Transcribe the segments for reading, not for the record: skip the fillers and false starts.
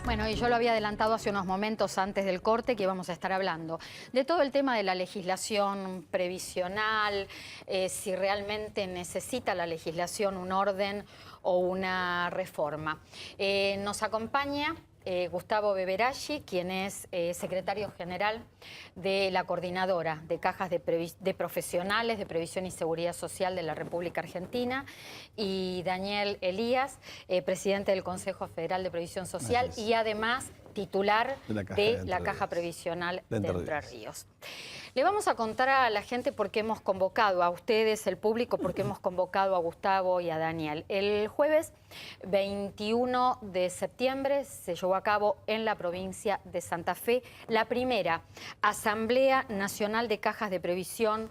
Bueno, y yo lo había adelantado hace unos momentos antes del corte que íbamos a estar hablando de todo el tema de la legislación previsional, si realmente necesita la legislación un orden o una reforma. Nos acompaña Gustavo Beberaggi, quien es secretario general de la Coordinadora de Cajas de Profesionales de Previsión y Seguridad Social de la República Argentina, y Daniel Elías, presidente del Consejo Federal de Previsión Social y además titular de la Caja Previsional de Entre Ríos. Le vamos a contar a la gente por qué hemos convocado a ustedes, el público, por qué hemos convocado a Gustavo y a Daniel. El jueves 21 de septiembre se llevó a cabo en la provincia de Santa Fe la primera Asamblea Nacional de Cajas de Previsión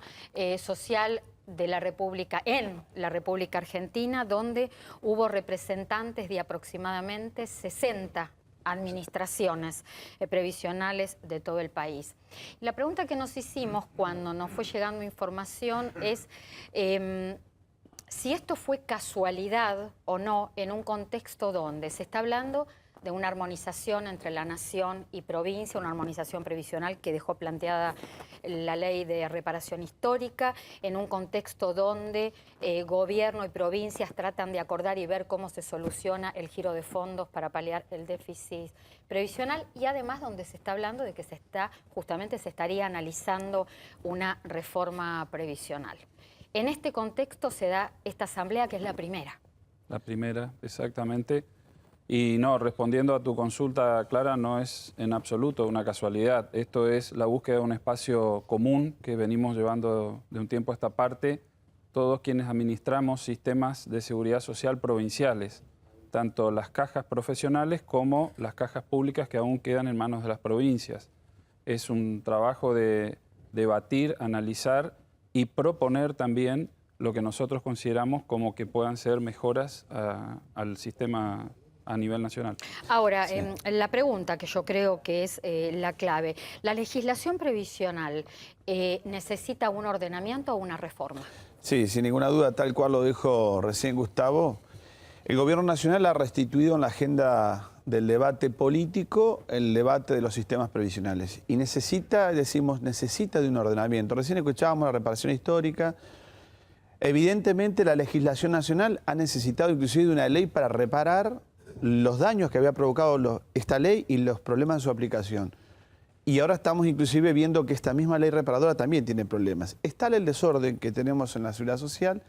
Social de la República, en la República Argentina, donde hubo representantes de aproximadamente 60 administraciones previsionales de todo el país. La pregunta que nos hicimos cuando nos fue llegando información es si esto fue casualidad o no en un contexto donde se está hablando de una armonización entre la nación y provincia, una armonización previsional que dejó planteada la ley de reparación histórica, en un contexto donde gobierno y provincias tratan de acordar y ver cómo se soluciona el giro de fondos para paliar el déficit previsional, y además donde se está hablando de que justamente se estaría analizando una reforma previsional. En este contexto se da esta asamblea, que es la primera. La primera, exactamente. Y no, respondiendo a tu consulta, Clara, no es en absoluto una casualidad. Esto es la búsqueda de un espacio común que venimos llevando de un tiempo a esta parte, todos quienes administramos sistemas de seguridad social provinciales, tanto las cajas profesionales como las cajas públicas que aún quedan en manos de las provincias. Es un trabajo de debatir, analizar y proponer también lo que nosotros consideramos como que puedan ser mejoras al sistema a nivel nacional. Ahora, la pregunta que yo creo que es la clave, ¿la legislación previsional necesita un ordenamiento o una reforma? Sí, sin ninguna duda, tal cual lo dijo recién Gustavo, el Gobierno Nacional ha restituido en la agenda del debate político el debate de los sistemas previsionales y necesita de un ordenamiento. Recién escuchábamos la reparación histórica. Evidentemente la legislación nacional ha necesitado inclusive de una ley para reparar los daños que había provocado esta ley y los problemas de su aplicación. Y ahora estamos inclusive viendo que esta misma ley reparadora también tiene problemas. Es tal el desorden que tenemos en la seguridad social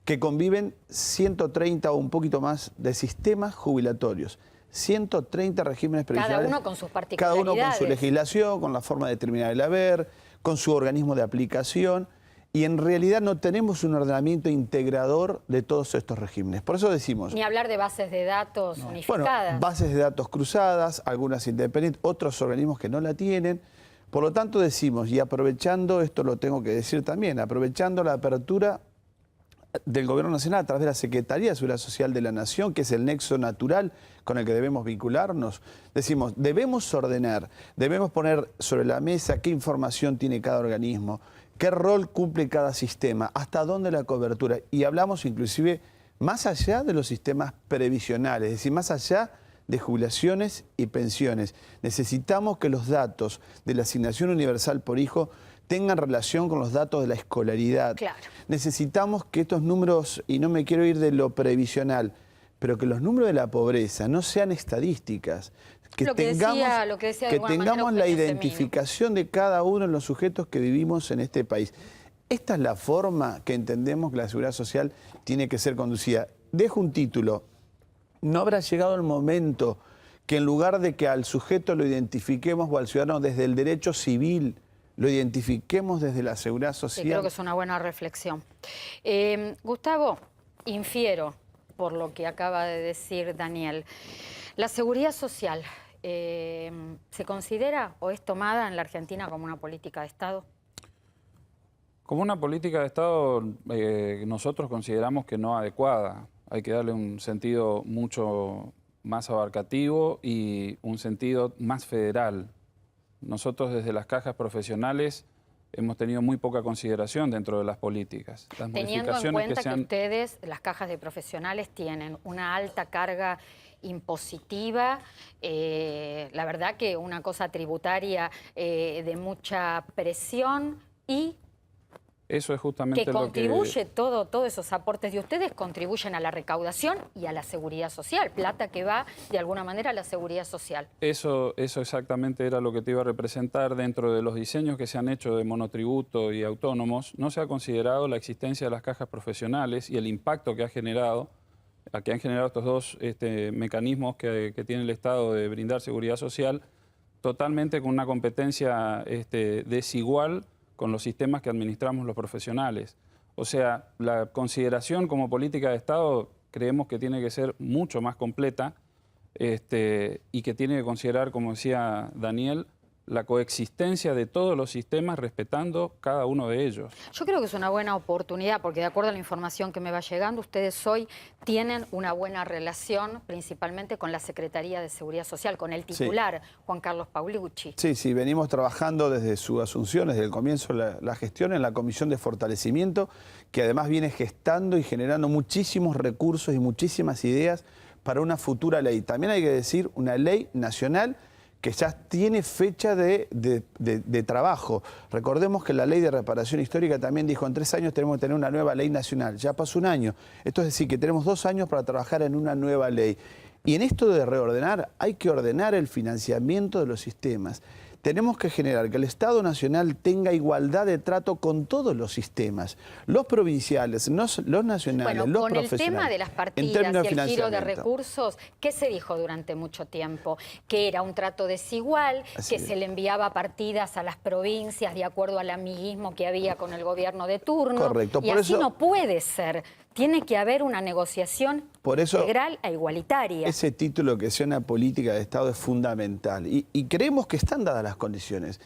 que conviven 130 o un poquito más de sistemas jubilatorios. 130 regímenes previsionales. Cada uno con sus particularidades. Cada uno con su legislación, con la forma de determinar el haber, con su organismo de aplicación. Y en realidad no tenemos un ordenamiento integrador de todos estos regímenes. Por eso decimos... Ni hablar de bases de datos unificadas. Bueno, bases de datos cruzadas, algunas independientes, otros organismos que no la tienen. Por lo tanto decimos, y aprovechando, esto lo tengo que decir también, aprovechando la apertura del Gobierno Nacional a través de la Secretaría de Seguridad Social de la Nación, que es el nexo natural con el que debemos vincularnos, decimos, debemos ordenar, debemos poner sobre la mesa qué información tiene cada organismo, qué rol cumple cada sistema, hasta dónde la cobertura. Y hablamos inclusive más allá de los sistemas previsionales, es decir, más allá de jubilaciones y pensiones. Necesitamos que los datos de la asignación universal por hijo tengan relación con los datos de la escolaridad. Claro. Necesitamos que estos números, y no me quiero ir de lo previsional, pero que los números de la pobreza no sean estadísticas, que tengamos la identificación de cada uno de los sujetos que vivimos en este país. Esta es la forma que entendemos que la seguridad social tiene que ser conducida. Dejo un título. ¿No habrá llegado el momento que en lugar de que al sujeto lo identifiquemos o al ciudadano desde el derecho civil, lo identifiquemos desde la seguridad social? Sí, creo que es una buena reflexión. Gustavo, infiero por lo que acaba de decir Daniel, ¿la seguridad social se considera o es tomada en la Argentina como una política de Estado? Como una política de Estado, nosotros consideramos que no adecuada. Hay que darle un sentido mucho más abarcativo y un sentido más federal. Nosotros desde las cajas profesionales hemos tenido muy poca consideración dentro de las políticas. Las Teniendo en cuenta que ustedes, las cajas de profesionales, tienen una alta carga impositiva, la verdad que una cosa tributaria de mucha presión y eso es justamente que lo contribuye, todos esos aportes de ustedes contribuyen a la recaudación y a la seguridad social, plata que va de alguna manera a la seguridad social. Eso exactamente era lo que te iba a representar. Dentro de los diseños que se han hecho de monotributo y autónomos, no se ha considerado la existencia de las cajas profesionales y el impacto que han generado estos dos mecanismos que tiene el Estado de brindar seguridad social, totalmente con una competencia desigual con los sistemas que administramos los profesionales. O sea, la consideración como política de Estado creemos que tiene que ser mucho más completa y que tiene que considerar, como decía Daniel, la coexistencia de todos los sistemas respetando cada uno de ellos. Yo creo que es una buena oportunidad porque de acuerdo a la información que me va llegando, ustedes hoy tienen una buena relación principalmente con la Secretaría de Seguridad Social, con el titular, sí. Juan Carlos Paulucci. Sí, venimos trabajando desde su asunción, desde el comienzo de la gestión en la Comisión de Fortalecimiento, que además viene gestando y generando muchísimos recursos y muchísimas ideas para una futura ley. También hay que decir una ley nacional que ya tiene fecha de trabajo. Recordemos que la ley de reparación histórica también dijo, en 3 años tenemos que tener una nueva ley nacional. Ya pasó 1 año. Esto es decir, que tenemos 2 años para trabajar en una nueva ley. Y en esto de reordenar, hay que ordenar el financiamiento de los sistemas. Tenemos que generar que el Estado Nacional tenga igualdad de trato con todos los sistemas, los provinciales, los nacionales, los profesionales. Con el tema de las partidas y el giro de recursos, ¿qué se dijo durante mucho tiempo? Que era un trato desigual, que se le enviaba partidas a las provincias de acuerdo al amiguismo que había con el gobierno de turno. Correcto. Y así no puede ser. Tiene que haber una negociación integral e igualitaria. Ese título que sea una política de Estado es fundamental y creemos que están dadas las condiciones.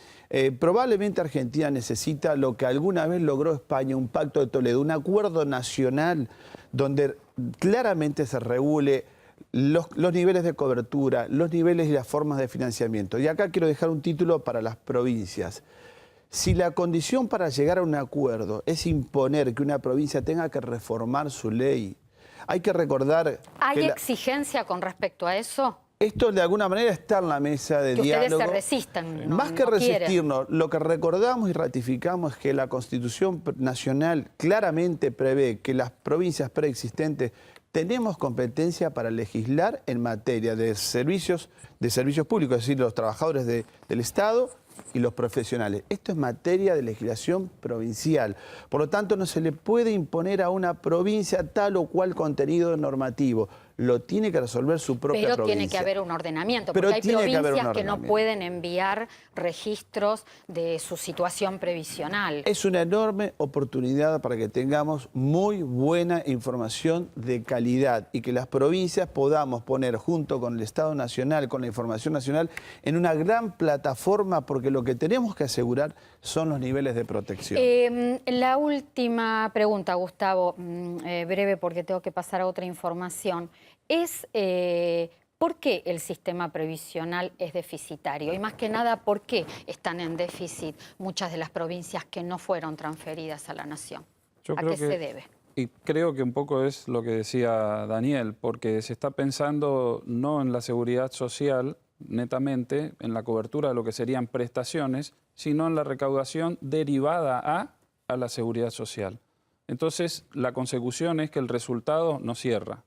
Probablemente Argentina necesita lo que alguna vez logró España, un pacto de Toledo, un acuerdo nacional donde claramente se regule los niveles de cobertura, los niveles y las formas de financiamiento. Y acá quiero dejar un título para las provincias. Si la condición para llegar a un acuerdo es imponer que una provincia tenga que reformar su ley, hay que recordar... ¿Hay exigencia con respecto a eso? Esto de alguna manera está en la mesa de diálogo. Que ustedes se resistan. Más que resistirnos, lo que recordamos y ratificamos es que la Constitución Nacional claramente prevé que las provincias preexistentes tenemos competencia para legislar en materia de servicios públicos, es decir, los trabajadores del Estado y los profesionales. Esto es materia de legislación provincial. Por lo tanto, no se le puede imponer a una provincia tal o cual contenido normativo. Lo tiene que resolver su propia provincia. Pero tiene que haber un ordenamiento, porque hay provincias que no pueden enviar registros de su situación previsional. Es una enorme oportunidad para que tengamos muy buena información de calidad y que las provincias podamos poner junto con el Estado Nacional, con la información nacional, en una gran plataforma, porque lo que tenemos que asegurar son los niveles de protección. La última pregunta, Gustavo, breve porque tengo que pasar a otra información. Es ¿por qué el sistema previsional es deficitario? Y más que nada, ¿por qué están en déficit muchas de las provincias que no fueron transferidas a la nación? ¿A qué se debe? Y creo que un poco es lo que decía Daniel, porque se está pensando no en la seguridad social netamente, en la cobertura de lo que serían prestaciones, sino en la recaudación derivada a la seguridad social. Entonces, la consecución es que el resultado no cierra.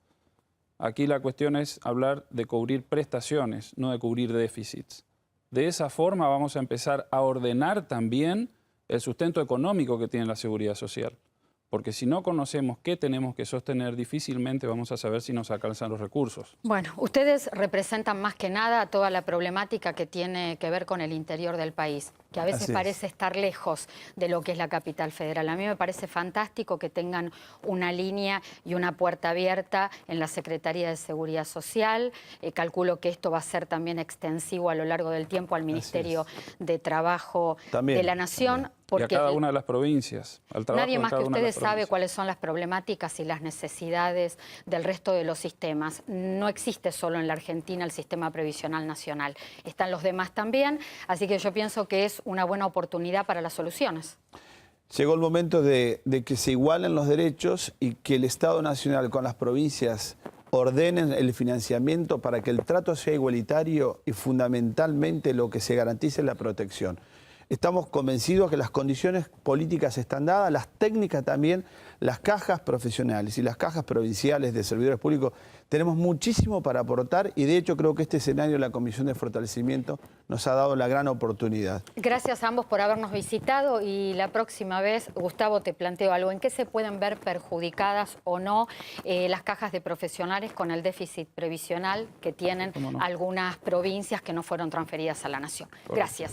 Aquí la cuestión es hablar de cubrir prestaciones, no de cubrir déficits. De esa forma vamos a empezar a ordenar también el sustento económico que tiene la seguridad social. Porque si no conocemos qué tenemos que sostener, difícilmente vamos a saber si nos alcanzan los recursos. Bueno, ustedes representan más que nada toda la problemática que tiene que ver con el interior del país, que a veces parece estar lejos de lo que es la capital federal. A mí me parece fantástico que tengan una línea y una puerta abierta en la Secretaría de Seguridad Social. Calculo que esto va a ser también extensivo a lo largo del tiempo al Ministerio de Trabajo de la Nación. y a cada una de las provincias. Al trabajo nadie de más que cada una de las ustedes sabe provincias. cuáles son las problemáticas y las necesidades del resto de los sistemas. No existe solo en la Argentina el sistema previsional nacional, están los demás también, así que yo pienso que es una buena oportunidad para las soluciones. Llegó el momento de que se igualen los derechos y que el Estado Nacional con las provincias ordenen el financiamiento para que el trato sea igualitario y fundamentalmente lo que se garantice es la protección. Estamos convencidos que las condiciones políticas están dadas, las técnicas también, las cajas profesionales y las cajas provinciales de servidores públicos. Tenemos muchísimo para aportar y de hecho creo que este escenario de la Comisión de Fortalecimiento nos ha dado la gran oportunidad. Gracias a ambos por habernos visitado y la próxima vez, Gustavo, te planteo algo. ¿En qué se pueden ver perjudicadas o no las cajas de profesionales con el déficit previsional que tienen algunas provincias que no fueron transferidas a la Nación? Gracias.